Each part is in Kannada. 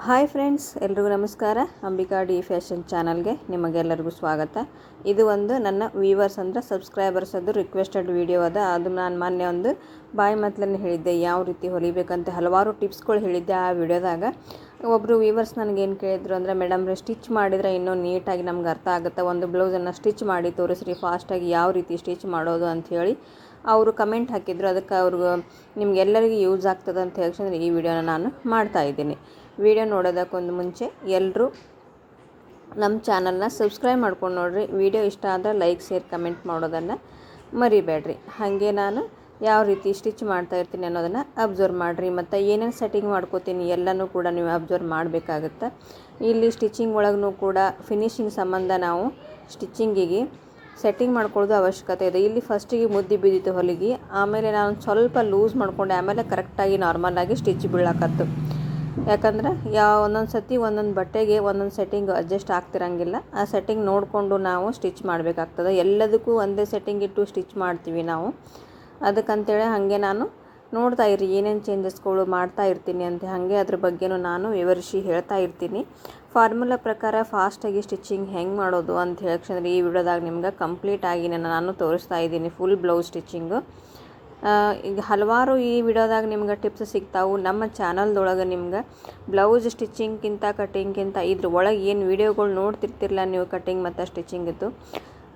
ಹಾಯ್ ಫ್ರೆಂಡ್ಸ್, ಎಲ್ರಿಗೂ ನಮಸ್ಕಾರ. ಅಂಬಿಕಾ ಡಿ ಫ್ಯಾಷನ್ ಚಾನಲ್ಗೆ ನಿಮಗೆಲ್ಲರಿಗೂ ಸ್ವಾಗತ. ಇದು ಒಂದು ನನ್ನ ವ್ಯೂವರ್ಸ್ ಅಂದರೆ ಸಬ್ಸ್ಕ್ರೈಬರ್ಸ್ ಅದು ರಿಕ್ವೆಸ್ಟೆಡ್ ವಿಡಿಯೋ ಅದ. ಅದು ನಾನು ಮೊನ್ನೆ ಒಂದು ಬಾಯಿ ಮಾತನ್ನು ಹೇಳಿದ್ದೆ, ಯಾವ ರೀತಿ ಹೊಲಿಬೇಕಂತ ಹಲವಾರು ಟಿಪ್ಸ್ಗಳು ಹೇಳಿದ್ದೆ ಆ ವಿಡಿಯೋದಾಗ. ಒಬ್ಬರು ವ್ಯೂವರ್ಸ್ ನನಗೇನು ಕೇಳಿದ್ರು ಅಂದರೆ, ಮೇಡಮ್ ಸ್ಟಿಚ್ ಮಾಡಿದರೆ ಇನ್ನೂ ನೀಟಾಗಿ ನಮ್ಗೆ ಅರ್ಥ ಆಗುತ್ತೆ, ಒಂದು ಬ್ಲೌಸನ್ನು ಸ್ಟಿಚ್ ಮಾಡಿ ತೋರಿಸ್ರಿ ಫಾಸ್ಟಾಗಿ ಯಾವ ರೀತಿ ಸ್ಟಿಚ್ ಮಾಡೋದು ಅಂಥೇಳಿ ಅವರು ಕಮೆಂಟ್ ಹಾಕಿದ್ರು. ಅದಕ್ಕೆ ಅವ್ರಿಗೂ ನಿಮ್ಗೆಲ್ಲರಿಗೂ ಯೂಸ್ ಆಗ್ತದೆ ಅಂತ ಹೇಳಿ ಈ ವಿಡಿಯೋನ ನಾನು ಮಾಡ್ತಾಯಿದ್ದೀನಿ. ವಿಡಿಯೋ ನೋಡೋದಕ್ಕೊಂದು ಮುಂಚೆ ಎಲ್ಲರೂ ನಮ್ಮ ಚಾನಲ್ನ ಸಬ್ಸ್ಕ್ರೈಬ್ ಮಾಡ್ಕೊಂಡು ನೋಡಿರಿ. ವಿಡಿಯೋ ಇಷ್ಟ ಆದರೆ ಲೈಕ್, ಶೇರ್, ಕಮೆಂಟ್ ಮಾಡೋದನ್ನು ಮರಿಬೇಡ್ರಿ. ಹಾಗೆ ನಾನು ಯಾವ ರೀತಿ ಸ್ಟಿಚ್ ಮಾಡ್ತಾಯಿರ್ತೀನಿ ಅನ್ನೋದನ್ನು ಅಬ್ಸರ್ವ್ ಮಾಡಿರಿ. ಮತ್ತು ಏನೇನು ಸೆಟ್ಟಿಂಗ್ ಮಾಡ್ಕೋತೀನಿ ಎಲ್ಲನೂ ಕೂಡ ನೀವು ಅಬ್ಸರ್ವ್ ಮಾಡಬೇಕಾಗುತ್ತೆ. ಇಲ್ಲಿ ಸ್ಟಿಚಿಂಗ್ ಒಳಗೂ ಕೂಡ ಫಿನಿಶಿಂಗ್ ಸಂಬಂಧ ನಾವು ಸ್ಟಿಚಿಂಗಿಗೆ ಸೆಟ್ಟಿಂಗ್ ಮಾಡ್ಕೊಳ್ಳೋದು ಅವಶ್ಯಕತೆ ಇದೆ. ಇಲ್ಲಿ ಫಸ್ಟಿಗೆ ಮುದ್ದೆ ಬಿದ್ದಿತ್ತು ಹೊಲಿಗೆ, ಆಮೇಲೆ ನಾನು ಸ್ವಲ್ಪ ಲೂಸ್ ಮಾಡಿಕೊಂಡೆ, ಆಮೇಲೆ ಕರೆಕ್ಟಾಗಿ ನಾರ್ಮಲಾಗಿ ಸ್ಟಿಚ್ ಬೀಳಾಕತ್ತು. ಯಾಕಂದ್ರೆ ಒಂದೊಂದು ಸತಿ ಒಂದೊಂದು ಬಟ್ಟೆಗೆ ಒಂದೊಂದು ಸೆಟ್ಟಿಂಗ್ ಅಡ್ಜಸ್ಟ್ ಆಗ್ತಿರಂಗಿಲ್ಲ. ಆ ಸೆಟ್ಟಿಂಗ್ ನೋಡಿಕೊಂಡು ನಾವು ಸ್ಟಿಚ್ ಮಾಡಬೇಕಾಗ್ತದೆ. ಎಲ್ಲದಕ್ಕೂ ಒಂದೇ ಸೆಟ್ಟಿಂಗ್ ಇಟ್ಟು ಸ್ಟಿಚ್ ಮಾಡ್ತೀವಿ ನಾವು. ಅದಕ್ಕಂತೇಳಿ ಹಾಗೆ ನಾನು ನೋಡ್ತಾ ಇರಿ ಏನೇನು ಚೇಂಜಸ್ಗಳು ಮಾಡ್ತಾ ಇರ್ತೀನಿ ಅಂತ. ಹಾಗೆ ಅದ್ರ ಬಗ್ಗೆನೂ ನಾನು ವಿವರಿಸಿ ಹೇಳ್ತಾ ಇರ್ತೀನಿ. ಫಾರ್ಮುಲಾ ಪ್ರಕಾರ ಫಾಸ್ಟಾಗಿ ಸ್ಟಿಚಿಂಗ್ ಹೆಂಗೆ ಮಾಡೋದು ಅಂತ ಹೇಳಕ್ಷಂದ್ರೆ ಈ ವಿಡಿಯೋದಾಗ ನಿಮ್ಗೆ ಕಂಪ್ಲೀಟಾಗಿ ನಾನು ತೋರಿಸ್ತಾ ಇದ್ದೀನಿ ಫುಲ್ ಬ್ಲೌಸ್ ಸ್ಟಿಚಿಂಗು. ಈಗ ಹಲವಾರು ಈ ವಿಡಿಯೋದಾಗ ನಿಮ್ಗೆ ಟಿಪ್ಸ್ ಸಿಗ್ತಾವೆ. ನಮ್ಮ ಚಾನಲ್ದೊಳಗೆ ನಿಮ್ಗೆ ಬ್ಲೌಸ್ ಸ್ಟಿಚಿಂಗ್ಗಿಂತ ಕಟ್ಟಿಂಗ್ಗಿಂತ ಇದ್ರ ಒಳಗೆ ಏನು ವೀಡಿಯೋಗಳು ನೋಡ್ತಿರ್ತಿರಲ್ಲ ನೀವು, ಕಟ್ಟಿಂಗ್ ಮತ್ತು ಸ್ಟಿಚಿಂಗಿದ್ದು,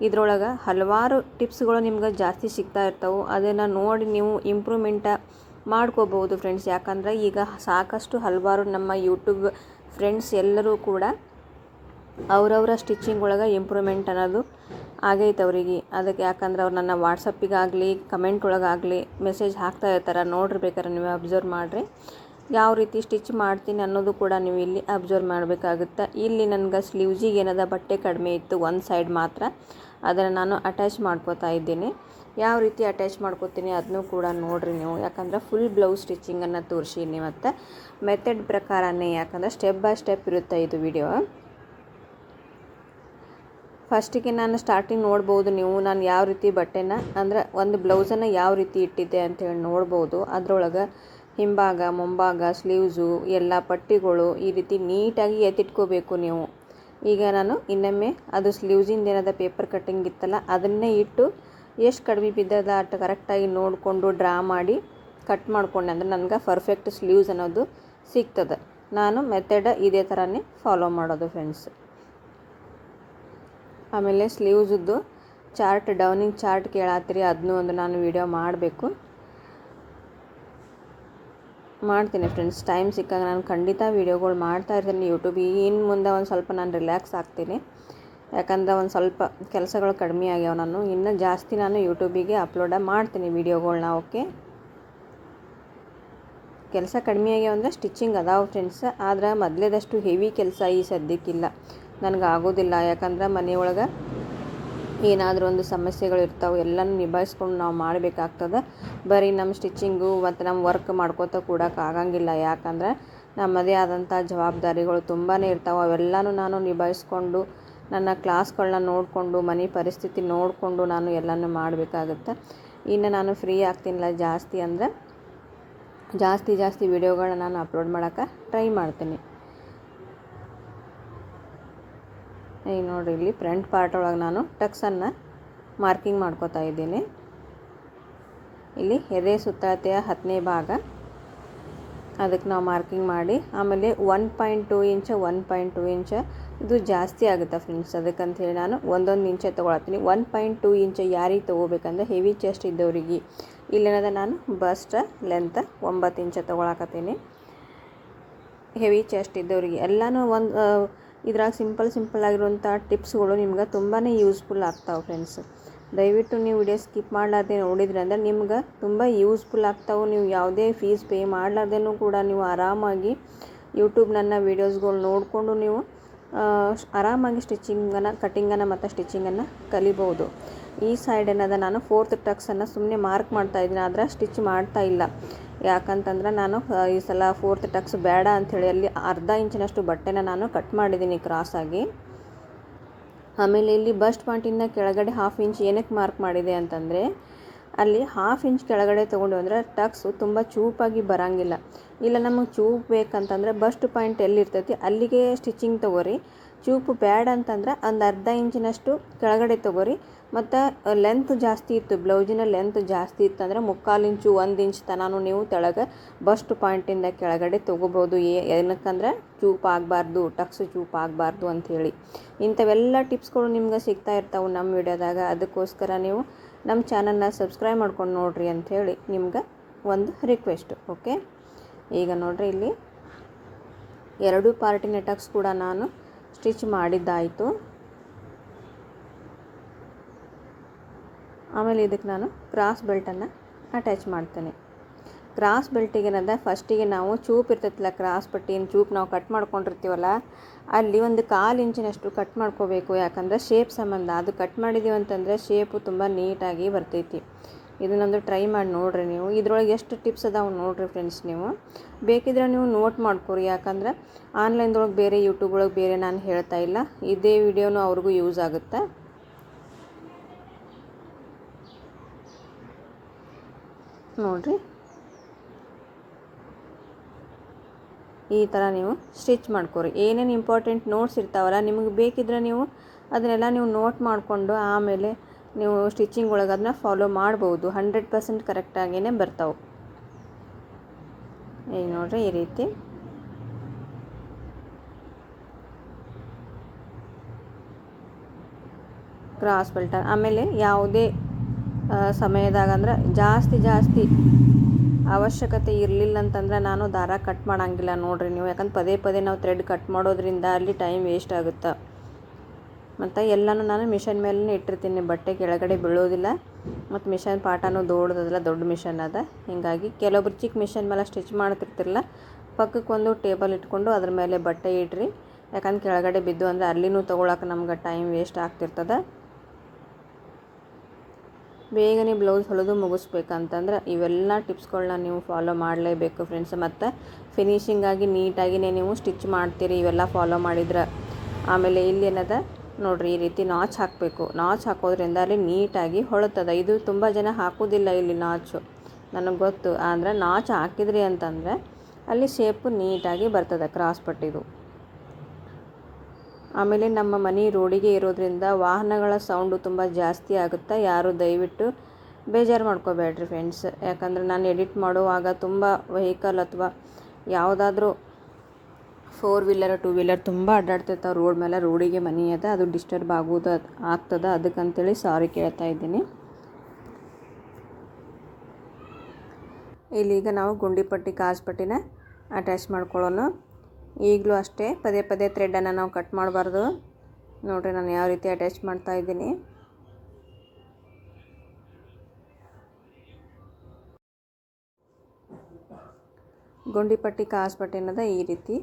ಇದ್ರೊಳಗೆ ಹಲವಾರು ಟಿಪ್ಸ್ಗಳು ನಿಮ್ಗೆ ಜಾಸ್ತಿ ಸಿಗ್ತಾ ಇರ್ತಾವೆ. ಅದನ್ನು ನೋಡಿ ನೀವು ಇಂಪ್ರೂವ್ಮೆಂಟ ಮಾಡ್ಕೋಬೋದು ಫ್ರೆಂಡ್ಸ್. ಯಾಕಂದ್ರೆ ಈಗ ಸಾಕಷ್ಟು ಹಲವಾರು ನಮ್ಮ ಯೂಟ್ಯೂಬ್ ಫ್ರೆಂಡ್ಸ್ ಎಲ್ಲರೂ ಕೂಡ ಅವರವರ ಸ್ಟಿಚಿಂಗ್ ಒಳಗೆ ಇಂಪ್ರೂವ್ಮೆಂಟ್ ಅನ್ನೋದು ಆಗೈತೆ ಅವರಿಗೆ. ಅದಕ್ಕೆ ಯಾಕಂದ್ರೆ ಅವ್ರು ನನ್ನ ವಾಟ್ಸಪ್ಪಿಗಾಗಲಿ ಕಮೆಂಟ್ ಒಳಗಾಗಲಿ ಮೆಸೇಜ್ ಹಾಕ್ತಾ ಇರ್ತಾರೆ. ನೋಡಿರ್ಬೇಕಾರೆ ನೀವು ಅಬ್ಸರ್ವ್ ಮಾಡಿರಿ ಯಾವ ರೀತಿ ಸ್ಟಿಚ್ ಮಾಡ್ತೀನಿ ಅನ್ನೋದು ಕೂಡ ನೀವು ಇಲ್ಲಿ ಅಬ್ಸರ್ವ್ ಮಾಡಬೇಕಾಗುತ್ತೆ. ಇಲ್ಲಿ ನನಗೆ ಸ್ಲೀವ್ಸಿಗೆ ಏನದ ಬಟ್ಟೆ ಕಡಿಮೆ ಇತ್ತು, ಒಂದು ಸೈಡ್ ಮಾತ್ರ. ಅದನ್ನು ನಾನು ಅಟ್ಯಾಚ್ ಮಾಡ್ಕೋತಾ ಇದ್ದೀನಿ. ಯಾವ ರೀತಿ ಅಟ್ಯಾಚ್ ಮಾಡ್ಕೋತೀನಿ ಅದನ್ನೂ ಕೂಡ ನೋಡಿರಿ ನೀವು. ಯಾಕಂದರೆ ಫುಲ್ ಬ್ಲೌಸ್ ಸ್ಟಿಚಿಂಗನ್ನು ತೋರಿಸೀನಿ ಮತ್ತು ಮೆಥಡ್ ಪ್ರಕಾರನೇ, ಯಾಕಂದರೆ ಸ್ಟೆಪ್ ಬೈ ಸ್ಟೆಪ್ ಇರುತ್ತೆ ಇದು ವಿಡಿಯೋ. ಫಸ್ಟಿಗೆ ನಾನು ಸ್ಟಾರ್ಟಿಂಗ್ ನೋಡ್ಬೋದು ನೀವು, ನಾನು ಯಾವ ರೀತಿ ಬಟ್ಟೆನ ಅಂದರೆ ಒಂದು ಬ್ಲೌಸನ್ನು ಯಾವ ರೀತಿ ಇಟ್ಟಿದ್ದೆ ಅಂಥೇಳಿ ನೋಡ್ಬೋದು. ಅದರೊಳಗೆ ಹಿಂಭಾಗ, ಮುಂಭಾಗ, ಸ್ಲೀವ್ಸು ಎಲ್ಲ ಪಟ್ಟಿಗಳು ಈ ರೀತಿ ನೀಟಾಗಿ ಎತ್ತಿಟ್ಕೋಬೇಕು ನೀವು. ಈಗ ನಾನು ಇನ್ನೊಮ್ಮೆ ಅದು ಸ್ಲೀವ್ಸಿಂದ ಏನದ ಪೇಪರ್ ಕಟ್ಟಿಂಗ್ ಇತ್ತಲ್ಲ ಅದನ್ನೇ ಇಟ್ಟು ಎಷ್ಟು ಕಡಿಮೆ ಬಿದ್ದದ ಅಷ್ಟು ಕರೆಕ್ಟಾಗಿ ನೋಡಿಕೊಂಡು ಡ್ರಾ ಮಾಡಿ ಕಟ್ ಮಾಡ್ಕೊಂಡೆ ಅಂದರೆ ನನಗೆ ಪರ್ಫೆಕ್ಟ್ ಸ್ಲೀವ್ಸ್ ಅನ್ನೋದು ಸಿಗ್ತದೆ. ನಾನು ಮೆಥಡ್ ಇದೇ ಥರನೇ ಫಾಲೋ ಮಾಡೋದು ಫ್ರೆಂಡ್ಸ್. ಆಮೇಲೆ ಸ್ಲೀವ್ಸದ್ದು ಚಾರ್ಟ್, ಡೌನಿಂಗ್ ಚಾರ್ಟ್ ಕೇಳತ್ತೀರಿ, ಅದನ್ನೂ ಒಂದು ನಾನು ವಿಡಿಯೋ ಮಾಡ್ತೀನಿ ಫ್ರೆಂಡ್ಸ್. ಟೈಮ್ ಸಿಕ್ಕಾಗ ನಾನು ಖಂಡಿತ ವೀಡಿಯೋಗಳು ಮಾಡ್ತಾ ಇರ್ತೀನಿ ಯೂಟ್ಯೂಬಿಗೆ. ಇನ್ನು ಮುಂದೆ ಒಂದು ಸ್ವಲ್ಪ ನಾನು ರಿಲ್ಯಾಕ್ಸ್ ಆಗ್ತೀನಿ, ಯಾಕಂದ್ರೆ ಒಂದು ಸ್ವಲ್ಪ ಕೆಲಸಗಳು ಕಡಿಮೆ ಆಗ್ಯಾವ. ನಾನು ಇನ್ನೂ ಜಾಸ್ತಿ ನಾನು ಯೂಟ್ಯೂಬಿಗೆ ಅಪ್ಲೋಡ ಮಾಡ್ತೀನಿ ವೀಡಿಯೋಗಳನ್ನ. ಓಕೆ, ಕೆಲಸ ಕಡಿಮೆ ಆಗ್ಯಾವ ಅಂದರೆ ಸ್ಟಿಚಿಂಗ್ ಅದಾವೆ ಫ್ರೆಂಡ್ಸ್. ಆದ್ರೆ ಮೊದಲೇದಷ್ಟು ಹೆವಿ ಕೆಲಸ ಈ ಸದ್ಯಕ್ಕಿಲ್ಲ, ನನಗೆ ಆಗೋದಿಲ್ಲ. ಯಾಕಂದ್ರೆ ಮನೆಯೊಳಗೆ ಏನಾದರೂ ಒಂದು ಸಮಸ್ಯೆಗಳು ಇರ್ತಾವೆ, ಎಲ್ಲನೂ ನಿಭಾಯಿಸ್ಕೊಂಡು ನಾವು ಮಾಡಬೇಕಾಗ್ತದೆ. ಬರೀ ನಮ್ಮ ಸ್ಟಿಚಿಂಗು ಮತ್ತು ನಮ್ಮ ವರ್ಕ್ ಮಾಡ್ಕೋತ ಕೂಡಕ್ಕೆ ಆಗಂಗಿಲ್ಲ. ಯಾಕಂದ್ರೆ ನಮ್ಮದೇ ಆದಂಥ ಜವಾಬ್ದಾರಿಗಳು ತುಂಬಾ ಇರ್ತಾವೆ. ಅವೆಲ್ಲನೂ ನಾನು ನಿಭಾಯಿಸ್ಕೊಂಡು ನನ್ನ ಕ್ಲಾಸ್ಗಳನ್ನ ನೋಡಿಕೊಂಡು ಮನೆ ಪರಿಸ್ಥಿತಿ ನೋಡಿಕೊಂಡು ನಾನು ಎಲ್ಲನೂ ಮಾಡಬೇಕಾಗುತ್ತೆ. ಇನ್ನು ನಾನು ಫ್ರೀ ಆಗ್ತೀನಿಲ್ಲ ಜಾಸ್ತಿ ಅಂದರೆ ಜಾಸ್ತಿ ವೀಡಿಯೋಗಳನ್ನ ನಾನು ಅಪ್ಲೋಡ್ ಮಾಡೋಕ್ಕೆ ಟ್ರೈ ಮಾಡ್ತೀನಿ. ಈಗ ನೋಡಿರಿ, ಇಲ್ಲಿ ಫ್ರಂಟ್ ಪಾರ್ಟ್ ಒಳಗೆ ನಾನು ಟಕ್ಸನ್ನು ಮಾರ್ಕಿಂಗ್ ಮಾಡ್ಕೋತಾ ಇದ್ದೀನಿ. ಇಲ್ಲಿ ಎದೆ ಸುತ್ತಳತೆಯ 10ನೇ ಭಾಗ ಅದಕ್ಕೆ ನಾವು ಮಾರ್ಕಿಂಗ್ ಮಾಡಿ, ಆಮೇಲೆ 1.2 ಇಂಚ್ ಇದು ಜಾಸ್ತಿ ಆಗುತ್ತೆ ಫ್ರೆಂಡ್ಸ್. ಅದಕ್ಕಂಥೇಳಿ ನಾನು 1 ಇಂಚೆ ತೊಗೊಳತ್ತೀನಿ. 1.2 ಇಂಚ್ ಯಾರಿಗೆ ತೊಗೋಬೇಕಂದ್ರೆ ಹೆವಿ ಚೆಸ್ಟ್ ಇದ್ದವರಿಗೆ. ಇಲ್ಲೇನದ ನಾನು ಬಸ್ಟ್ ಲೆಂತ್ 9 ಇಂಚ್ ತೊಗೊಳಕತ್ತೀನಿ. ಹೆವಿ ಚೆಸ್ಟ್ ಇದ್ದವರಿಗೆ ಎಲ್ಲನೂ ಇದ್ರಾಗ ಸಿಂಪಲ್ ಆಗಿರುವಂಥ ಟಿಪ್ಸ್ಗಳು ನಿಮ್ಗೆ ತುಂಬಾ ಯೂಸ್ಫುಲ್ ಆಗ್ತಾವೆ ಫ್ರೆಂಡ್ಸ್. ದಯವಿಟ್ಟು ನೀವು ವಿಡಿಯೋ ಸ್ಕಿಪ್ ಮಾಡಲಾರ್ದೆ ನೋಡಿದ್ರಿ ಅಂದರೆ ನಿಮ್ಗೆ ತುಂಬ ಯೂಸ್ಫುಲ್ ಆಗ್ತಾವೆ. ನೀವು ಯಾವುದೇ ಫೀಸ್ ಪೇ ಮಾಡಲಾರ್ದೇನೂ ಕೂಡ ನೀವು ಆರಾಮಾಗಿ ಯೂಟ್ಯೂಬ್ ನನ್ನ ವೀಡಿಯೋಸ್ಗಳು ನೋಡಿಕೊಂಡು ನೀವು ಆರಾಮಾಗಿ ಕಟ್ಟಿಂಗನ್ನು ಮತ್ತು ಸ್ಟಿಚಿಂಗನ್ನು ಕಲಿಬೋದು. ಈ ಸೈಡ್ ಏನದ ನಾನು 4th ಟಕ್ಸನ್ನು ಸುಮ್ಮನೆ ಮಾರ್ಕ್ ಮಾಡ್ತಾಯಿದ್ದೀನಿ, ಆದರೆ ಸ್ಟಿಚ್ ಮಾಡ್ತಾ ಇಲ್ಲ. ಯಾಕಂತಂದ್ರೆ ನಾನು ಈ ಸಲ 4th ಟಕ್ಸ್ ಬೇಡ ಅಂಥೇಳಿ ಅಲ್ಲಿ ಅರ್ಧ ಇಂಚಿನಷ್ಟು ಬಟ್ಟೆನ ನಾನು ಕಟ್ ಮಾಡಿದ್ದೀನಿ ಕ್ರಾಸಾಗಿ. ಆಮೇಲೆ ಇಲ್ಲಿ ಬಸ್ಟ್ ಪಾಯಿಂಟಿಂದ ಕೆಳಗಡೆ 1/2 ಇಂಚ್ ಏನಕ್ಕೆ ಮಾರ್ಕ್ ಮಾಡಿದೆ ಅಂತಂದರೆ ಅಲ್ಲಿ 1/2 ಇಂಚ್ ಕೆಳಗಡೆ ತೊಗೊಂಡು ಅಂದರೆ ಟಕ್ಸು ತುಂಬ ಚೂಪಾಗಿ ಬರೋಂಗಿಲ್ಲ. ಇಲ್ಲ ನಮಗೆ ಚೂಪ್ ಬೇಕಂತಂದ್ರೆ ಬಸ್ಟ್ ಪಾಯಿಂಟ್ ಎಲ್ಲಿರ್ತೈತಿ ಅಲ್ಲಿಗೆ ಸ್ಟಿಚಿಂಗ್ ತೊಗೋರಿ. ಚೂಪು ಬ್ಯಾಡ್ ಅಂತಂದ್ರೆ ಒಂದು ಅರ್ಧ ಇಂಚಿನಷ್ಟು ಕೆಳಗಡೆ ತೊಗೋರಿ. ಮತ್ತು ಲೆಂತ್ ಜಾಸ್ತಿ ಇತ್ತು, ಬ್ಲೌಸಿನ ಲೆಂತ್ ಜಾಸ್ತಿ ಇತ್ತಂದ್ರೆ 3/4 ಇಂಚು 1 ಇಂಚ್ ತನೂ ನೀವು ತೆಳಗೆ ಬಸ್ಟ್ ಪಾಯಿಂಟಿಂದ ಕೆಳಗಡೆ ತೊಗೋಬೋದು. ಏನಕ್ಕಂದ್ರೆ ಚೂಪ್ ಆಗಬಾರ್ದು, ಟಕ್ಸು ಚೂಪ್ ಆಗಬಾರ್ದು ಅಂಥೇಳಿ. ಇಂಥವೆಲ್ಲ ಟಿಪ್ಸ್ಗಳು ನಿಮ್ಗೆ ಸಿಗ್ತಾ ಇರ್ತಾವೆ ನಮ್ಮ ವಿಡಿಯೋದಾಗ. ಅದಕ್ಕೋಸ್ಕರ ನೀವು ನಮ್ಮ ಚಾನಲ್ನ ಸಬ್ಸ್ಕ್ರೈಬ್ ಮಾಡ್ಕೊಂಡು ನೋಡಿರಿ ಅಂಥೇಳಿ ನಿಮ್ಗೆ ಒಂದು ರಿಕ್ವೆಸ್ಟು. ಓಕೆ, ಈಗ ನೋಡಿರಿ ಇಲ್ಲಿ 2 ಪಾರ್ಟಿನ ಟಕ್ಸ್ ಕೂಡ ನಾನು ಸ್ಟಿಚ್ ಮಾಡಿದ್ದಾಯಿತು. ಆಮೇಲೆ ಇದಕ್ಕೆ ನಾನು ಕ್ರಾಸ್ ಬೆಲ್ಟನ್ನು ಅಟ್ಯಾಚ್ ಮಾಡ್ತೇನೆ. ಕ್ರಾಸ್ ಬೆಲ್ಟಿಗೆ ಏನದ ಫಸ್ಟಿಗೆ ನಾವು ಚೂಪ್ ಇರ್ತೈತಿಲ್ಲ, ಕ್ರಾಸ್ ಪಟ್ಟಿನ ಚೂಪ್ ನಾವು ಕಟ್ ಮಾಡ್ಕೊಂಡಿರ್ತೀವಲ್ಲ ಅಲ್ಲಿ ಒಂದು 1/4 ಇಂಚಿನಷ್ಟು ಕಟ್ ಮಾಡ್ಕೋಬೇಕು. ಯಾಕಂದರೆ ಶೇಪ್ ಸಂಬಂಧ ಅದು ಕಟ್ ಮಾಡಿದ್ದೀವಿ ಅಂತಂದರೆ ಶೇಪು ತುಂಬ ನೀಟಾಗಿ ಬರ್ತೈತಿ. ಇದನ್ನೊಂದು ಟ್ರೈ ಮಾಡಿ ನೋಡಿರಿ ನೀವು. ಇದ್ರೊಳಗೆ ಎಷ್ಟು ಟಿಪ್ಸ್ ಅದಾವೆ ನೋಡಿರಿ ಫ್ರೆಂಡ್ಸ್. ನೀವು ಬೇಕಿದ್ರೆ ನೀವು ನೋಟ್ ಮಾಡ್ಕೊರಿ. ಯಾಕಂದ್ರೆ ಆನ್ಲೈನ್ದೊಳಗೆ ಬೇರೆ, ಯೂಟ್ಯೂಬ್ ಒಳಗೆ ಬೇರೆ ನಾನು ಹೇಳ್ತಾ ಇಲ್ಲ. ಇದೇ ವಿಡಿಯೋನು ಅವ್ರಿಗೂ ಯೂಸ್ ಆಗುತ್ತೆ. ನೋಡಿರಿ ಈ ಥರ ನೀವು ಸ್ಟಿಚ್ ಮಾಡ್ಕೊರಿ. ಏನೇನು ಇಂಪಾರ್ಟೆಂಟ್ ನೋಟ್ಸ್ ಇರ್ತಾವಲ್ಲ ನಿಮಗೆ ಬೇಕಿದ್ರೆ ನೀವು ಅದನ್ನೆಲ್ಲ ನೀವು ನೋಟ್ ಮಾಡಿಕೊಂಡು ಆಮೇಲೆ ನೀವು ಸ್ಟಿಚಿಂಗ್ ಒಳಗೆ ಅದನ್ನ ಫಾಲೋ ಮಾಡ್ಬೋದು. 100% ಕರೆಕ್ಟಾಗಿಯೇ ಬರ್ತಾವೆ. ಈಗ ನೋಡಿರಿ ಈ ರೀತಿ ಕ್ರಾಸ್ ಬೆಲ್ಟ್. ಆಮೇಲೆ ಯಾವುದೇ ಸಮಯದಾಗ ಅಂದ್ರೆ ಜಾಸ್ತಿ ಅವಶ್ಯಕತೆ ಇರಲಿಲ್ಲ ಅಂತಂದ್ರೆ ನಾನು ದಾರ ಕಟ್ ಮಾಡೋಂಗಿಲ್ಲ ನೋಡಿರಿ ನೀವು. ಯಾಕಂದ್ರೆ ಪದೇ ನಾವು ಥ್ರೆಡ್ ಕಟ್ ಮಾಡೋದ್ರಿಂದ ಅಲ್ಲಿ ಟೈಮ್ ವೇಸ್ಟ್ ಆಗುತ್ತೆ. ಮತ್ತು ಎಲ್ಲನೂ ನಾನು ಮಿಷನ್ ಮೇಲೆ ಇಟ್ಟಿರ್ತೀನಿ, ಬಟ್ಟೆ ಕೆಳಗಡೆ ಬೀಳೋದಿಲ್ಲ. ಮತ್ತು ಮಿಷನ್ ಪಾಟನೂ ದೊಡ್ಡದಲ್ಲ, ದೊಡ್ಡ ಮಿಷನ್ ಅದ. ಹೀಗಾಗಿ ಕೆಲವೊಬ್ರು ಚಿಕ್ಕ ಮಿಷನ್ ಮೇಲೆ ಸ್ಟಿಚ್ ಮಾಡ್ತಿರ್ತಿರಲ್ಲ, ಪಕ್ಕಕ್ಕೊಂದು ಟೇಬಲ್ ಇಟ್ಕೊಂಡು ಅದ್ರ ಮೇಲೆ ಬಟ್ಟೆ ಇಡ್ರಿ. ಯಾಕಂದ್ರೆ ಕೆಳಗಡೆ ಬಿದ್ದು ಅಂದರೆ ಅಲ್ಲಿನೂ ತೊಗೊಳಕ್ಕೆ ನಮ್ಗೆ ಟೈಮ್ ವೇಸ್ಟ್ ಆಗ್ತಿರ್ತದೆ. ಬೇಗನೆ ಬ್ಲೌಸ್ ಹೊಲಿದು ಮುಗಿಸ್ಬೇಕಂತಂದ್ರೆ ಇವೆಲ್ಲ ಟಿಪ್ಸ್ಗಳನ್ನ ನೀವು ಫಾಲೋ ಮಾಡಲೇಬೇಕು ಫ್ರೆಂಡ್ಸ್. ಮತ್ತು ಫಿನಿಶಿಂಗಾಗಿ ನೀಟಾಗಿಯೇ ನೀವು ಸ್ಟಿಚ್ ಮಾಡ್ತೀರಿ ಇವೆಲ್ಲ ಫಾಲೋ ಮಾಡಿದ್ರೆ. ಆಮೇಲೆ ಇಲ್ಲಿ ಏನದ ನೋಡಿರಿ ಈ ರೀತಿ ನಾಚ್ ಹಾಕಬೇಕು. ನಾಚ್ ಹಾಕೋದ್ರಿಂದ ಅಲ್ಲಿ ನೀಟಾಗಿ ಹೊಳುತ್ತದೆ. ಇದು ತುಂಬ ಜನ ಹಾಕೋದಿಲ್ಲ ಇಲ್ಲಿ ನಾಚು, ನನಗೆ ಗೊತ್ತು. ಅಂದರೆ ನಾಚ್ ಹಾಕಿದ್ರಿ ಅಂತಂದರೆ ಅಲ್ಲಿ ಶೇಪು ನೀಟಾಗಿ ಬರ್ತದೆ ಕ್ರಾಸ್ ಪಟ್ಟಿದು. ಆಮೇಲೆ ನಮ್ಮ ಮನೆ ರೋಡಿಗೆ ಇರೋದ್ರಿಂದ ವಾಹನಗಳ ಸೌಂಡು ತುಂಬ ಜಾಸ್ತಿ ಆಗುತ್ತೆ. ಯಾರು ದಯವಿಟ್ಟು ಬೇಜಾರು ಮಾಡ್ಕೋಬೇಡ್ರಿ ಫ್ರೆಂಡ್ಸ್. ಯಾಕಂದರೆ ನಾನು ಎಡಿಟ್ ಮಾಡುವಾಗ ತುಂಬ ವೆಹಿಕಲ್ ಅಥವಾ ಯಾವುದಾದ್ರೂ 4 ವೀಲರ್ 2 ವೀಲರ್ ತುಂಬ ಅಡ್ಡಾಡ್ತಿರ್ತಾವೆ ರೋಡ್ ಮೇಲೆ. ರೋಡಿಗೆ ಮನೆ ಅದ, ಅದು ಡಿಸ್ಟರ್ಬ್ ಆಗ್ತದೆ. ಅದಕ್ಕಂತೇಳಿ ಸಾರಿ ಕೇಳ್ತಾ ಇದ್ದೀನಿ. ಇಲ್ಲೀಗ ನಾವು ಗುಂಡಿ ಪಟ್ಟಿ ಕಾಜ್ ಪಟ್ಟಿನ ಅಟ್ಯಾಚ್ ಮಾಡ್ಕೊಳ್ಳೋಣ. ಈಗಲೂ ಅಷ್ಟೇ ಪದೇ ಥ್ರೆಡನ್ನು ನಾವು ಕಟ್ ಮಾಡಬಾರ್ದು. ನೋಡಿರಿ ನಾನು ಯಾವ ರೀತಿ ಅಟ್ಯಾಚ್ ಮಾಡ್ತಾ ಇದ್ದೀನಿ. ಗುಂಡಿ ಪಟ್ಟಿ ಕಾಜ್ ಪಟ್ಟಿ ಅನ್ನೋದ ಈ ರೀತಿ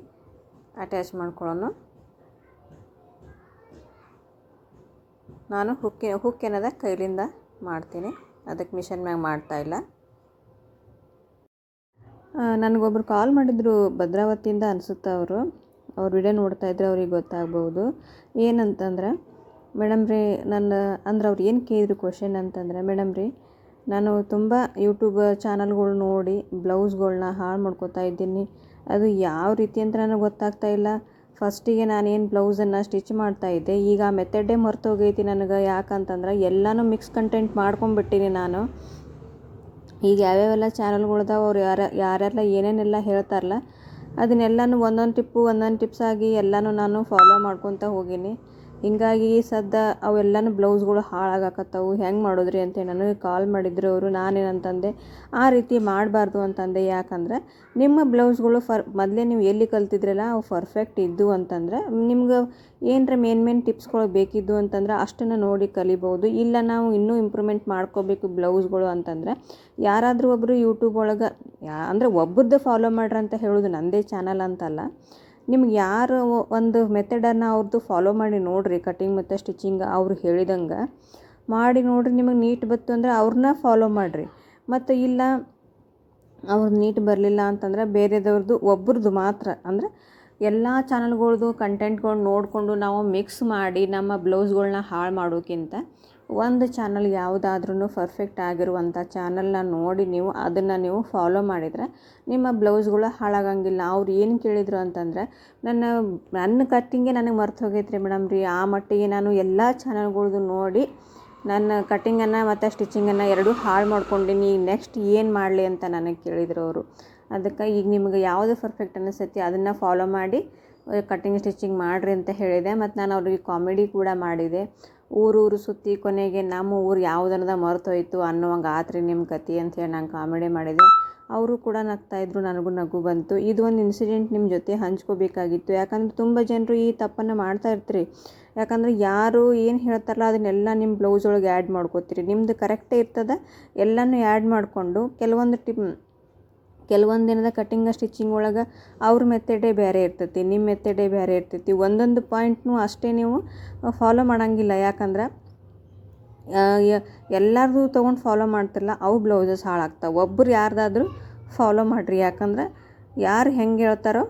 ಅಟ್ಯಾಚ್ ಮಾಡ್ಕೊಳ್ಳೋಣ. ನಾನು ಹುಕ್ ಏನದ ಕೈಲಿಂದ ಮಾಡ್ತೀನಿ, ಅದಕ್ಕೆ ಮಿಷನ್ ಮ್ಯಾಗ ಮಾಡ್ತಾಯಿಲ್ಲ. ನನಗೊಬ್ರು ಕಾಲ್ ಮಾಡಿದ್ರು ಭದ್ರಾವತಿಯಿಂದ ಅನಿಸುತ್ತೆ. ಅವ್ರ ವಿಡಿಯೋ ನೋಡ್ತಾಯಿದ್ರೆ ಅವ್ರಿಗೆ ಗೊತ್ತಾಗ್ಬೋದು. ಏನಂತಂದ್ರೆ ಮೇಡಮ್ ರೀ ಅವ್ರು ಏನು ಕೇಳಿದ್ರು ಕ್ವಶನ್ ಅಂತಂದರೆ, ಮೇಡಮ್ ರೀ ನಾನು ತುಂಬ ಯೂಟ್ಯೂಬ್ ಚಾನಲ್ಗಳು ನೋಡಿ ಬ್ಲೌಸ್ಗಳ್ನ ಹಾಳು ಮಾಡ್ಕೋತಾ ಇದ್ದೀನಿ. ಅದು ಯಾವ ರೀತಿ ಅಂತ ನನಗೆ ಗೊತ್ತಾಗ್ತಾ ಇಲ್ಲ. ಫಸ್ಟಿಗೆ ನಾನೇನು ಬ್ಲೌಸನ್ನು ಸ್ಟಿಚ್ ಮಾಡ್ತಾಯಿದ್ದೆ, ಈಗ ಆ ಮೆಥಡೇ ಮರ್ತೋಗೈತಿ ನನಗೆ. ಯಾಕಂತಂದ್ರೆ ಎಲ್ಲನೂ ಮಿಕ್ಸ್ ಕಂಟೆಂಟ್ ಮಾಡ್ಕೊಂಬಿಟ್ಟಿನಿ ನಾನು. ಈಗ ಯಾವ್ಯಾವೆಲ್ಲ ಚಾನಲ್ಗಳದಾವ ಅವ್ರು ಯಾರೆಲ್ಲ ಏನೇನೆಲ್ಲ ಹೇಳ್ತಾರಲ್ಲ ಅದನ್ನೆಲ್ಲನೂ ಒಂದೊಂದು ಟಿಪ್ಸ್ ಆಗಿ ಎಲ್ಲನೂ ನಾನು ಫಾಲೋ ಮಾಡ್ಕೊತ ಹೋಗೀನಿ. ಹಿಂಗಾಗಿ ಅವೆಲ್ಲನೂ ಬ್ಲೌಸ್ಗಳು ಹಾಳಾಗಕತ್ತವು. ಹೆಂಗೆ ಮಾಡೋದ್ರಿ ಅಂತೇಳಿ ನನಗೆ ಕಾಲ್ ಮಾಡಿದ್ರು ಅವರು. ನಾನೇನಂತಂದೆ, ಆ ರೀತಿ ಮಾಡಬಾರ್ದು ಅಂತಂದೆ. ಯಾಕಂದ್ರೆ ನಿಮ್ಮ ಬ್ಲೌಸ್ಗಳು ಮೊದಲೇ ನೀವು ಎಲ್ಲಿ ಕಲ್ತಿದ್ರಲ್ಲ ಅವು ಪರ್ಫೆಕ್ಟ್ ಇದ್ದು ಅಂತಂದ್ರೆ ನಿಮ್ಗೆ ಏನರ ಮೇನ್ ಟಿಪ್ಸ್ಗಳು ಬೇಕಿದ್ದು ಅಂತಂದ್ರೆ ಅಷ್ಟನ್ನು ನೋಡಿ ಕಲಿಬೋದು. ಇಲ್ಲ ನಾವು ಇನ್ನೂ ಇಂಪ್ರೂವ್ಮೆಂಟ್ ಮಾಡ್ಕೋಬೇಕು ಬ್ಲೌಸ್ಗಳು ಅಂತಂದ್ರೆ ಯಾರಾದರೂ ಒಬ್ಬರು ಯೂಟ್ಯೂಬ್ ಒಳಗೆ ಅಂದರೆ ಒಬ್ಬರದ್ದು ಫಾಲೋ ಮಾಡ್ರಿ ಅಂತ ಹೇಳೋದು, ನನ್ನದೇ ಚಾನಲ್ ಅಂತಲ್ಲ. ನಿಮ್ಗೆ ಯಾರು ಒಂದು ಮೆಥಡನ್ನು ಅವ್ರದ್ದು ಫಾಲೋ ಮಾಡಿ ನೋಡಿರಿ. ಕಟಿಂಗ್ ಮತ್ತು ಸ್ಟಿಚಿಂಗ್ ಅವ್ರು ಹೇಳಿದಂಗೆ ಮಾಡಿ ನೋಡಿರಿ. ನಿಮಗೆ ನೀಟ್ ಬಂತು ಅಂದರೆ ಅವ್ರನ್ನ ಫಾಲೋ ಮಾಡಿರಿ. ಮತ್ತು ಇಲ್ಲ ಅವ್ರು ನೀಟ್ ಬರಲಿಲ್ಲ ಅಂತಂದ್ರೆ ಬೇರೆದವ್ರದ್ದು ಒಬ್ರದ್ದು ಮಾತ್ರ, ಅಂದರೆ ಎಲ್ಲ ಚಾನಲ್ಗಳ್ದು ಕಂಟೆಂಟ್ಗಳ್ನ ನೋಡಿಕೊಂಡು ನಾವು ಮಿಕ್ಸ್ ಮಾಡಿ ನಮ್ಮ ಬ್ಲೌಸ್ಗಳ್ನ ಹಾಳು ಮಾಡೋಕ್ಕಿಂತ ಒಂದು ಚಾನಲ್ ಯಾವುದಾದ್ರೂ ಪರ್ಫೆಕ್ಟ್ ಆಗಿರುವಂಥ ಚಾನಲ್ನ ನೋಡಿ ನೀವು ಅದನ್ನು ನೀವು ಫಾಲೋ ಮಾಡಿದರೆ ನಿಮ್ಮ ಬ್ಲೌಸ್ಗಳು ಹಾಳಾಗಂಗಿಲ್ಲ. ಅವ್ರು ಏನು ಕೇಳಿದರು ಅಂತಂದರೆ, ನನ್ನ ಕಟ್ಟಿಂಗೇ ನನಗೆ ಮರ್ತು ಹೋಗೈತೆ ರೀ ಮೇಡಮ್ ರೀ, ಆ ಮಟ್ಟಿಗೆ ನಾನು ಎಲ್ಲ ಚಾನಲ್ಗಳ್ದು ನೋಡಿ ನನ್ನ ಕಟ್ಟಿಂಗನ್ನು ಮತ್ತು ಸ್ಟಿಚಿಂಗನ್ನು ಎರಡೂ ಹಾಳು ಮಾಡ್ಕೊಂಡೀನಿ, ನೆಕ್ಸ್ಟ್ ಏನು ಮಾಡಲಿ ಅಂತ ನನಗೆ ಕೇಳಿದರು ಅವರು. ಅದಕ್ಕೆ ಈಗ ನಿಮ್ಗೆ ಯಾವುದು ಪರ್ಫೆಕ್ಟ್ ಅನಿಸ್ತೈತಿ ಅದನ್ನು ಫಾಲೋ ಮಾಡಿ ಕಟ್ಟಿಂಗ್ ಸ್ಟಿಚಿಂಗ್ ಮಾಡಿರಿ ಅಂತ ಹೇಳಿದೆ. ಮತ್ತು ನಾನು ಅವ್ರಿಗೆ ಕಾಮಿಡಿ ಕೂಡ ಮಾಡಿದೆ. ಊರೂರು ಸುತ್ತಿ ಕೊನೆಗೆ ನಮ್ಮ ಊರು ಯಾವುದನ್ನದ ಮರ್ತೋಯ್ತು ಅನ್ನೋವಂಗೆ ಆತ್ರಿ ನಿಮ್ಮ ಕತೆ ಅಂಥೇಳಿ ನಾನು ಕಾಮಿಡಿ ಮಾಡಿದೆ. ಅವರು ಕೂಡ ನಗ್ತಾಯಿದ್ರು, ನನಗೂ ನಗು ಬಂತು. ಇದು ಒಂದು ಇನ್ಸಿಡೆಂಟ್ ನಿಮ್ಮ ಜೊತೆ ಹಂಚ್ಕೋಬೇಕಾಗಿತ್ತು. ಯಾಕಂದ್ರೆ ತುಂಬ ಜನರು ಈ ತಪ್ಪನ್ನು ಮಾಡ್ತಾ ಇರ್ತೀರಿ. ಯಾಕಂದ್ರೆ ಯಾರು ಏನು ಹೇಳ್ತಾರಲ್ಲ ಅದನ್ನೆಲ್ಲ ನಿಮ್ಮ ಬ್ಲೌಸ್ ಒಳಗೆ ಆ್ಯಡ್ ಮಾಡ್ಕೋತೀರಿ. ನಿಮ್ಮದು ಕರೆಕ್ಟೇ ಇರ್ತದೆ, ಎಲ್ಲನೂ ಆ್ಯಡ್ ಮಾಡಿಕೊಂಡು ಕೆಲವೊಂದು ದಿನದ ಕಟ್ಟಿಂಗ್ ಸ್ಟಿಚಿಂಗ್ ಒಳಗೆ ಅವ್ರ ಮೆಥಡೇ ಬೇರೆ ಇರ್ತೈತಿ, ನಿಮ್ಮ ಮೆಥಡೇ ಬೇರೆ ಇರ್ತೈತಿ. ಒಂದೊಂದು ಪಾಯಿಂಟ್ನೂ ಅಷ್ಟೇ ನೀವು ಫಾಲೋ ಮಾಡೋಂಗಿಲ್ಲ. ಯಾಕಂದ್ರೆ ಎಲ್ಲರದು ತೊಗೊಂಡು ಫಾಲೋ ಮಾಡ್ತಿರಲ್ಲ, ಅವು ಬ್ಲೌಸಸ್ ಹಾಳಾಗ್ತಾವೆ. ಒಬ್ಬರು ಯಾರ್ದಾದ್ರೂ ಫಾಲೋ ಮಾಡಿರಿ. ಯಾಕಂದ್ರೆ ಯಾರು ಹೆಂಗೆ ಹೇಳ್ತಾರೋ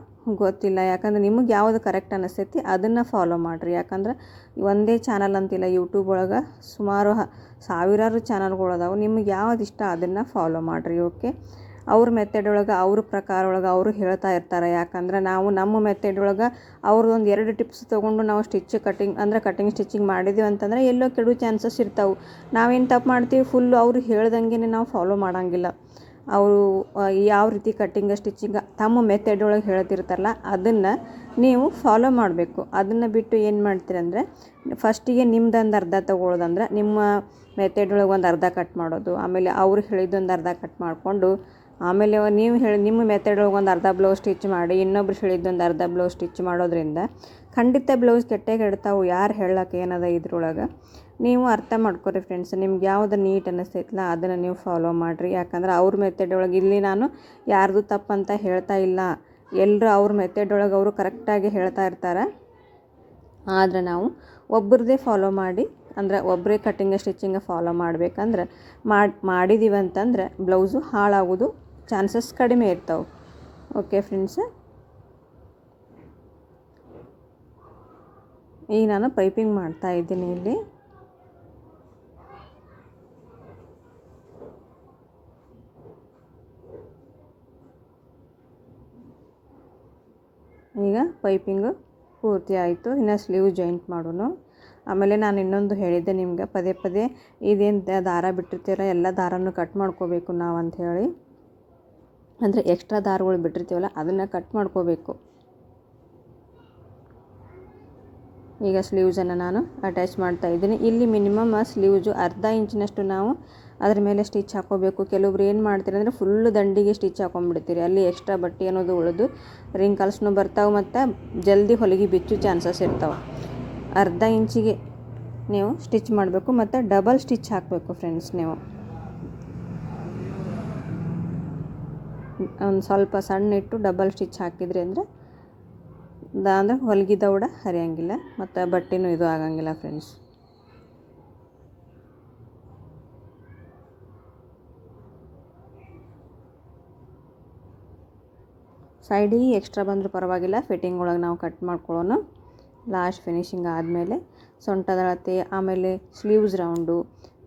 ಗೊತ್ತಿಲ್ಲ. ಯಾಕಂದ್ರೆ ನಿಮಗೆ ಯಾವುದು ಕರೆಕ್ಟ್ ಅನ್ನಿಸ್ತೈತಿ ಅದನ್ನು ಫಾಲೋ ಮಾಡಿರಿ. ಯಾಕಂದ್ರೆ ಒಂದೇ ಚಾನಲ್ ಅಂತಿಲ್ಲ, ಯೂಟ್ಯೂಬ್ ಒಳಗೆ ಸುಮಾರು ಸಾವಿರಾರು ಚಾನಲ್ಗಳು ಅದಾವೆ. ನಿಮಗೆ ಯಾವ್ದು ಇಷ್ಟ ಅದನ್ನು ಫಾಲೋ ಮಾಡಿರಿ. ಓಕೆ, ಅವ್ರ ಮೆಥಡ್ ಒಳಗೆ ಅವ್ರ ಪ್ರಕಾರ ಒಳಗೆ ಅವರು ಹೇಳ್ತಾ ಇರ್ತಾರೆ. ಯಾಕಂದ್ರೆ ನಾವು ನಮ್ಮ ಮೆಥಡ್ ಒಳಗೆ ಅವ್ರದ್ದು ಒಂದು 2 ಟಿಪ್ಸ್ ತೊಗೊಂಡು ನಾವು ಕಟ್ಟಿಂಗ್ ಸ್ಟಿಚಿಂಗ್ ಮಾಡಿದ್ದೀವಿ ಅಂತಂದರೆ ಎಲ್ಲೋ ಕೆಡು ಚಾನ್ಸಸ್ ಇರ್ತಾವೆ. ನಾವೇನು ತಪ್ಪು ಮಾಡ್ತೀವಿ, ಫುಲ್ಲು ಅವರು ಹೇಳ್ದಂಗೆ ನಾವು ಫಾಲೋ ಮಾಡೋಂಗಿಲ್ಲ. ಅವರು ಯಾವ ರೀತಿ ಕಟ್ಟಿಂಗ್ ಸ್ಟಿಚಿಂಗ್ ತಮ್ಮ ಮೆಥಡ್ ಒಳಗೆ ಹೇಳ್ತಿರ್ತಾರಲ್ಲ ಅದನ್ನು ನೀವು ಫಾಲೋ ಮಾಡಬೇಕು. ಅದನ್ನು ಬಿಟ್ಟು ಏನು ಮಾಡ್ತೀರಂದರೆ, ಫಸ್ಟಿಗೆ ನಿಮ್ದೊಂದು ಅರ್ಧ ತೊಗೊಳ್ಳೋದಂದ್ರೆ ನಿಮ್ಮ ಮೆಥಡ್ ಒಳಗೆ ಒಂದು ಅರ್ಧ ಕಟ್ ಮಾಡೋದು, ಆಮೇಲೆ ಅವ್ರು ಹೇಳಿದ್ದೊಂದು ಅರ್ಧ ಕಟ್ ಮಾಡಿಕೊಂಡು, ಆಮೇಲೆ ನೀವು ನಿಮ್ಮ ಮೆಥಡ್ ಒಳಗೆ ಒಂದು ಅರ್ಧ ಬ್ಲೌಸ್ ಸ್ಟಿಚ್ ಮಾಡಿ, ಇನ್ನೊಬ್ರು ಹೇಳಿದ್ದೊಂದು ಅರ್ಧ ಬ್ಲೌಸ್ ಸ್ಟಿಚ್ ಮಾಡೋದ್ರಿಂದ ಖಂಡಿತ ಬ್ಲೌಸ್ ಕೆಡ್ತಾವೆ. ಯಾರು ಹೇಳಕ್ಕೆ ಏನದ ಇದ್ರೊಳಗೆ ನೀವು ಅರ್ಥ ಮಾಡ್ಕೊರಿ ಫ್ರೆಂಡ್ಸ್. ನಿಮ್ಗೆ ಯಾವುದು ನೀಟ್ ಅನ್ನಿಸ್ತೈತಲ್ಲ ಅದನ್ನು ನೀವು ಫಾಲೋ ಮಾಡಿರಿ. ಯಾಕಂದ್ರೆ ಅವ್ರ ಮೆಥಡ್ ಒಳಗೆ ಇಲ್ಲಿ ನಾನು ಯಾರ್ದು ತಪ್ಪಂತ ಹೇಳ್ತಾ ಇಲ್ಲ, ಎಲ್ಲರೂ ಅವ್ರ ಮೆಥಡ್ ಒಳಗೆ ಅವರು ಕರೆಕ್ಟಾಗಿ ಹೇಳ್ತಾ ಇರ್ತಾರೆ. ಆದರೆ ನಾವು ಒಬ್ಬರದೇ ಫಾಲೋ ಮಾಡಿ, ಅಂದರೆ ಒಬ್ಬರೇ ಕಟ್ಟಿಂಗ್ ಸ್ಟಿಚಿಂಗ್ ಫಾಲೋ ಮಾಡಬೇಕಂದ್ರೆ ಮಾಡಿದ್ದೀವಿ ಅಂತಂದರೆ ಬ್ಲೌಸು ಹಾಳಾಗೋದು ಚಾನ್ಸಸ್ ಕಡಿಮೆ ಇರ್ತಾವೆ. ಓಕೆ ಫ್ರೆಂಡ್ಸ್, ಈಗ ನಾನು ಪೈಪಿಂಗ್ ಮಾಡ್ತಾ ಇದ್ದೀನಿ. ಇಲ್ಲಿ ಈಗ ಪೈಪಿಂಗು ಪೂರ್ತಿ ಆಯಿತು. ಇನ್ನು ಸ್ಲೀವ್ ಜಾಯಿಂಟ್ ಮಾಡೋಣ. ಆಮೇಲೆ ನಾನು ಇನ್ನೊಂದು ಹೇಳಿದ್ದೆ ನಿಮ್ಗೆ, ಪದೇ ಪದೇ ಇದೇನು ದಾರ ಬಿಟ್ಟಿರ್ತೀರ ಎಲ್ಲ ದಾರನೂ ಕಟ್ ಮಾಡ್ಕೋಬೇಕು ನಾವು ಅಂಥೇಳಿ. ಅಂದರೆ ಎಕ್ಸ್ಟ್ರಾ ದಾರಗಳು ಬಿಟ್ಟಿರ್ತೀವಲ್ಲ ಅದನ್ನು ಕಟ್ ಮಾಡ್ಕೋಬೇಕು. ಈಗ ಸ್ಲೀವ್ಸನ್ನು ನಾನು ಅಟ್ಯಾಚ್ ಮಾಡ್ತಾ ಇದ್ದೀನಿ. ಇಲ್ಲಿ ಮಿನಿಮಮ್ ಸ್ಲೀವ್ಸು ಅರ್ಧ ಇಂಚಿನಷ್ಟು ನಾವು ಅದ್ರ ಮೇಲೆ ಸ್ಟಿಚ್ ಹಾಕೋಬೇಕು. ಕೆಲವೊಬ್ರು ಏನು ಮಾಡ್ತೀರಿ ಅಂದರೆ ಫುಲ್ಲು ದಂಡಿಗೆ ಸ್ಟಿಚ್ ಹಾಕೊಂಡ್ಬಿಡ್ತೀರಿ. ಅಲ್ಲಿ ಎಕ್ಸ್ಟ್ರಾ ಬಟ್ಟೆ ಅನ್ನೋದು ಉಳಿದು ರಿಂಕಲ್ಸ್ನೂ ಬರ್ತಾವೆ ಮತ್ತು ಜಲ್ದಿ ಹೊಲಿಗೆ ಬಿಚ್ಚು ಚಾನ್ಸಸ್ ಇರ್ತಾವೆ. ಅರ್ಧ ಇಂಚಿಗೆ ನೀವು ಸ್ಟಿಚ್ ಮಾಡಬೇಕು ಮತ್ತು ಡಬಲ್ ಸ್ಟಿಚ್ ಹಾಕಬೇಕು ಫ್ರೆಂಡ್ಸ್. ನೀವು ಒಂದು ಸ್ವಲ್ಪ ಸಣ್ಣ ಇಟ್ಟು ಡಬಲ್ ಸ್ಟಿಚ್ ಹಾಕಿದ್ರಿ ಅಂದರೆ ಹೊಲಿಗೆ ದೌಡ ಹರಿಯೋಂಗಿಲ್ಲ ಮತ್ತು ಬಟ್ಟೆನೂ ಇದು ಆಗಂಗಿಲ್ಲ ಫ್ರೆಂಡ್ಸ್. ಸೈಡಿಗೆ ಎಕ್ಸ್ಟ್ರಾ ಬಂದರೂ ಪರವಾಗಿಲ್ಲ, ಫಿಟ್ಟಿಂಗ್ ಒಳಗೆ ನಾವು ಕಟ್ ಮಾಡ್ಕೊಳ್ಳೋಣ. ಲಾಸ್ಟ್ ಫಿನಿಶಿಂಗ್ ಆದಮೇಲೆ ಸೊಂಟದ ಅಳತೆ, ಆಮೇಲೆ ಸ್ಲೀವ್ಸ್ ರೌಂಡು,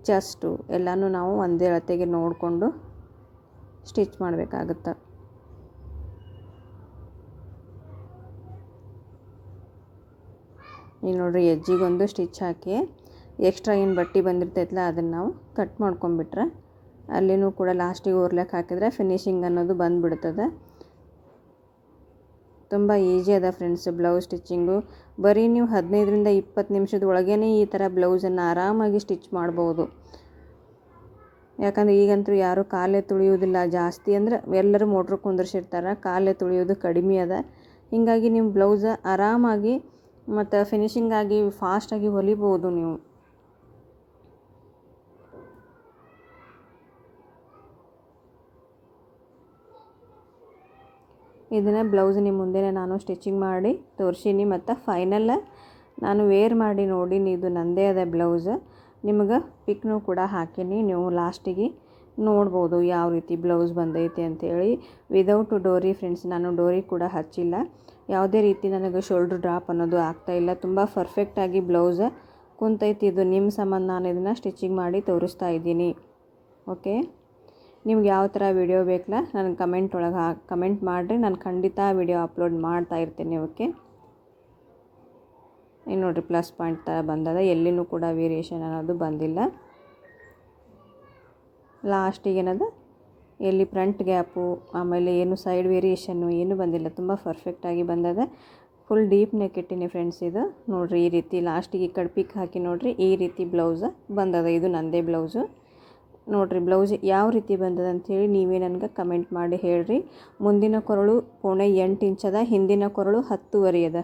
ಚೆಸ್ಟು ಎಲ್ಲನೂ ನಾವು ಒಂದೇ ಅಳತೆಗೆ ನೋಡಿಕೊಂಡು ಸ್ಟಿಚ್ ಮಾಡಬೇಕಾಗುತ್ತೆ. ಈಗ ನೋಡಿರಿ, ಎಜ್ಜಿಗೊಂದು ಸ್ಟಿಚ್ ಹಾಕಿ ಎಕ್ಸ್ಟ್ರಾ ಏನು ಬಟ್ಟೆ ಬಂದಿರ್ತೈತಲ್ಲ ಅದನ್ನು ನಾವು ಕಟ್ ಮಾಡ್ಕೊಂಬಿಟ್ರೆ ಅಲ್ಲಿನೂ ಕೂಡ ಲಾಸ್ಟಿಗೆ ಓರ್ಲೆಕ್ ಹಾಕಿದರೆ ಫಿನಿಶಿಂಗ್ ಅನ್ನೋದು ಬಂದುಬಿಡ್ತದೆ. ತುಂಬ ಈಸಿ ಅದ ಫ್ರೆಂಡ್ಸ್ ಬ್ಲೌಸ್ ಸ್ಟಿಚ್ಚಿಂಗು. ಬರೀ ನೀವು 15ರಿಂದ 20 ನಿಮಿಷದ ಒಳಗೇ ಈ ಥರ ಬ್ಲೌಸನ್ನು ಆರಾಮಾಗಿ ಸ್ಟಿಚ್ ಮಾಡ್ಬೋದು. ಯಾಕಂದರೆ ಈಗಂತೂ ಯಾರೂ ಕಾಲೇ ತುಳಿಯೋದಿಲ್ಲ ಜಾಸ್ತಿ, ಅಂದರೆ ಎಲ್ಲರೂ ಮೋಟ್ರ್ ಕುಂದಿರ್ಸಿರ್ತಾರೆ, ಕಾಲೇ ತುಳಿಯೋದು ಕಡಿಮೆ ಅದ. ಹೀಗಾಗಿ ನಿಮ್ಮ ಬ್ಲೌಸ ಆರಾಮಾಗಿ ಮತ್ತು ಫಿನಿಶಿಂಗ್ ಆಗಿ ಫಾಸ್ಟಾಗಿ ಹೊಲಿಬೋದು ನೀವು. ಇದನ್ನು ಬ್ಲೌಸ್ ನಿಮ್ಮ ಮುಂದೆ ನಾನು ಸ್ಟಿಚಿಂಗ್ ಮಾಡಿ ತೋರಿಸೀನಿ ಮತ್ತು ಫೈನಲ್ ನಾನು ವೇರ್ ಮಾಡಿ ನೋಡೀನಿ. ಇದು ನಂದೇ ಅದ ಬ್ಲೌಸ್. ನಿಮಗೆ ಪಿಕ್ನೂ ಕೂಡ ಹಾಕೀನಿ, ನೀವು ಲಾಸ್ಟಿಗೆ ನೋಡ್ಬೋದು ಯಾವ ರೀತಿ ಬ್ಲೌಸ್ ಬಂದೈತೆ ಅಂತೇಳಿ. ವಿದೌಟ್ ಡೋರಿ ಫ್ರೆಂಡ್ಸ್, ನಾನು ಡೋರಿ ಕೂಡ ಹಚ್ಚಿಲ್ಲ. ಯಾವುದೇ ರೀತಿ ನನಗೆ ಶೋಲ್ಡ್ರ್ ಡ್ರಾಪ್ ಅನ್ನೋದು ಆಗ್ತಾಯಿಲ್ಲ. ತುಂಬ ಪರ್ಫೆಕ್ಟಾಗಿ ಬ್ಲೌಸ್ ಕುಂತೈತಿ. ಇದು ನಿಮ್ಮ ಸಂಬಂಧ ನಾನು ಇದನ್ನು ಸ್ಟಿಚಿಂಗ್ ಮಾಡಿ ತೋರಿಸ್ತಾ ಇದ್ದೀನಿ. ಓಕೆ, ನಿಮ್ಗೆ ಯಾವ ಥರ ವಿಡಿಯೋ ಬೇಕಲ್ಲ ನನಗೆ ಕಮೆಂಟ್ ಮಾಡಿರಿ, ನಾನು ಖಂಡಿತ ವಿಡಿಯೋ ಅಪ್ಲೋಡ್ ಮಾಡ್ತಾ ಇರ್ತೀನಿ. ಓಕೆ, ಇನ್ನು ನೋಡಿರಿ ಪ್ಲಸ್ ಪಾಯಿಂಟ್ ಥರ ಬಂದದ, ಎಲ್ಲಿನೂ ಕೂಡ ವೇರಿಯೇಷನ್ ಅನ್ನೋದು ಬಂದಿಲ್ಲ. ಲಾಸ್ಟಿಗೆ ಏನದ ಎಲ್ಲಿ ಫ್ರಂಟ್ ಗ್ಯಾಪು ಆಮೇಲೆ ಏನು ಸೈಡ್ ವೇರಿಯೇಷನ್ನು ಏನೂ ಬಂದಿಲ್ಲ, ತುಂಬ ಪರ್ಫೆಕ್ಟಾಗಿ ಬಂದದ. ಫುಲ್ ಡೀಪ್ ನೆಕ್ ಇಟ್ಟಿನಿ ಫ್ರೆಂಡ್ಸ್. ಇದು ನೋಡಿರಿ ಈ ರೀತಿ ಲಾಸ್ಟಿಗೆ ಈ ಕಡೆ ಪಿಕ್ ಹಾಕಿ ನೋಡಿರಿ ಈ ರೀತಿ ಬ್ಲೌಸ್ ಬಂದದ. ಇದು ನಂದೇ ಬ್ಲೌಸು. ನೋಡಿರಿ ಬ್ಲೌಸ್ ಯಾವ ರೀತಿ ಬಂದದ ಅಂಥೇಳಿ ನೀವೇ ನನಗೆ ಕಮೆಂಟ್ ಮಾಡಿ ಹೇಳ್ರಿ. ಮುಂದಿನ ಕೊರಳು 0.8 ಇಂಚದ, ಹಿಂದಿನ ಕೊರಳು 10.5 ಅದ.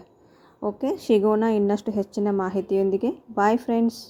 ಓಕೆ, ಸಿಗೋಣ ಇನ್ನಷ್ಟು ಹೆಚ್ಚಿನ ಮಾಹಿತಿಯೊಂದಿಗೆ. Bye friends.